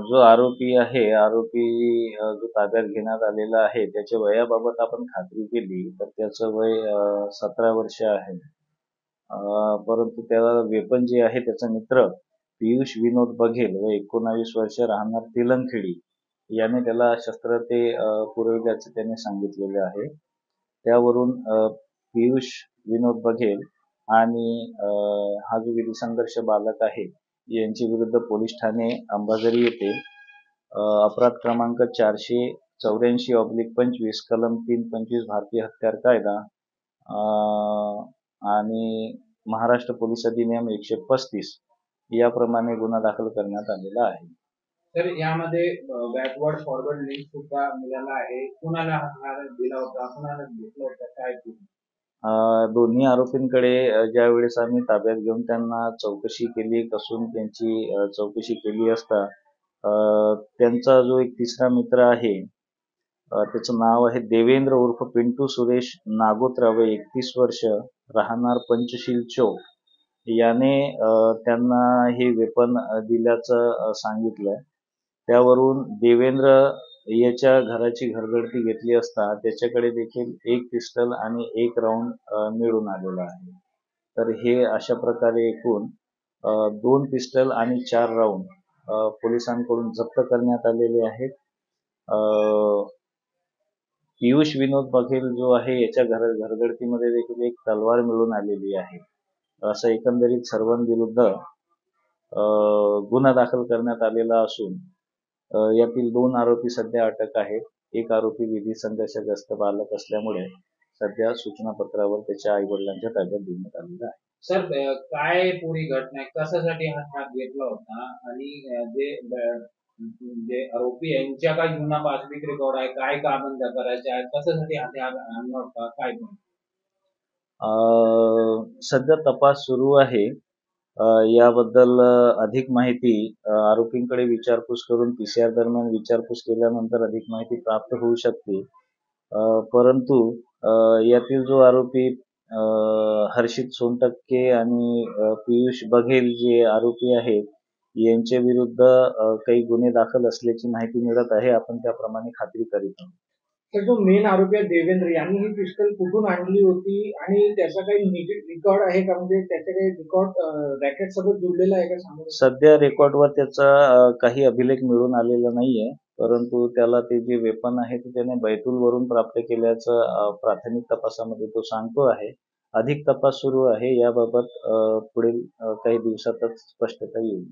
जो आरोपी आहे, जो ताब्यात घेण्यात आलेला आहे, त्याच्या वयाबाबत आपण खात्री केली तर त्याचं वय 17 वर्ष आहे. परंतु त्याला वेपन जे आहे त्याचा मित्र पियुष विनोद बघेल व 19 वर्ष राहणार तेलंगखेडी याने त्याला शस्त्र ते पुरविल्याचे त्याने सांगितलेले आहे. त्यावरून पियुष विनोद बघेल आणि हा जो विधी संघर्ष बालक आहे यांच्या विरुद्ध पोलीस ठाणे अंबाझरी येथे अपराध क्रमांक 484/25 कलम 325 भारतीय हत्यार कायदा आणि महाराष्ट्र पोलीस अधिनियम 135 याप्रमाणे गुन्हा दाखल करण्यात आलेला आहे. तर यामध्ये बॅकवर्ड फॉरवर्ड लिंक सुद्धा मिळाला आहे. कुणाला दिला होता, कुणाला घेतला होता, काय दोन्ही आरोपींकडे ज्या वेळेस आम्ही ताब्यात घेऊन त्यांना चौकशी केली, कसून त्यांची चौकशी केली असता त्यांचा जो एक तिसरा मित्र आहे त्याचं नाव आहे देवेंद्र उर्फ पिंटू सुरेश नागोत्रा व 31 वर्ष राहणार पंचशील चौक याने त्यांना हे वेपन दिल्याचं सांगितलं. त्यावरून देवेंद्र याच्या घराची घरगडती घेतली असता त्याच्याकडे देखील एक पिस्टल आणि एक राऊंड मिळून आलेला आहे. तर हे अशा प्रकारे एकूण 2 पिस्टल आणि 4 राऊंड पोलिसांकडून जप्त करण्यात आलेले आहेत. पियुष विनोद बघेल जो आहे याच्या घरगडतीमध्ये देखील एक तलवार मिळून आलेली आहे. असं एकंदरीत सर्वांविरुद्ध गुन्हा दाखल करण्यात आलेला असून यातील 2 आरोपी सध्या अटक आहेत. एक आरोपी विधी संघर्षग्रस्त बालक असल्यामुळे सध्या सूचनापत्रावर त्याच्या आईवडिलांच्या ताब्यात देण्यात आलेला आहे. सर, काय पुरी घटना कशासाठी हात घेतला होता आणि जे आरोपी यांच्या काय गुन्हा पासबुक रेकॉर्ड आहे, काय काम करायचे आहे, कशासाठी हात आणला होता, काय सध्या तपास सुरू आहे. याबद्दल अधिक माहिती आरोपींकडे विचारपूस करून PCR दरम्यान विचारपूस केल्यानंतर अधिक माहिती प्राप्त होऊ शकते. परंतु यातील जो आरोपी हर्षित सोनटक्के आणि पियुष बघेल जे आरोपी आहेत यांच्या विरुद्ध काही गुन्हे दाखल असल्याची माहिती मिळत आहे. आपण त्याप्रमाणे खात्री करीत आहोत. तर जो मेन आरोपी आहे देवेंद्र यांनी ही पिस्टल कुठून आणली होती आणि त्याचा काही रेकॉर्ड आहे का, म्हणजे त्याचे काही रेकॉर्ड रॅकेट सोबत जोडलेला आहे का? सध्या रेकॉर्डवर त्याचा काही अभिलेख मिळून आलेला नाहीये, परंतु त्याला ते जे वेपन आहे ते त्याने बैतूलवरून प्राप्त केल्याचं प्राथमिक तपासामध्ये तो सांगतो आहे. अधिक तपास सुरू आहे. याबाबत पुढील काही दिवसातच स्पष्टता येईल.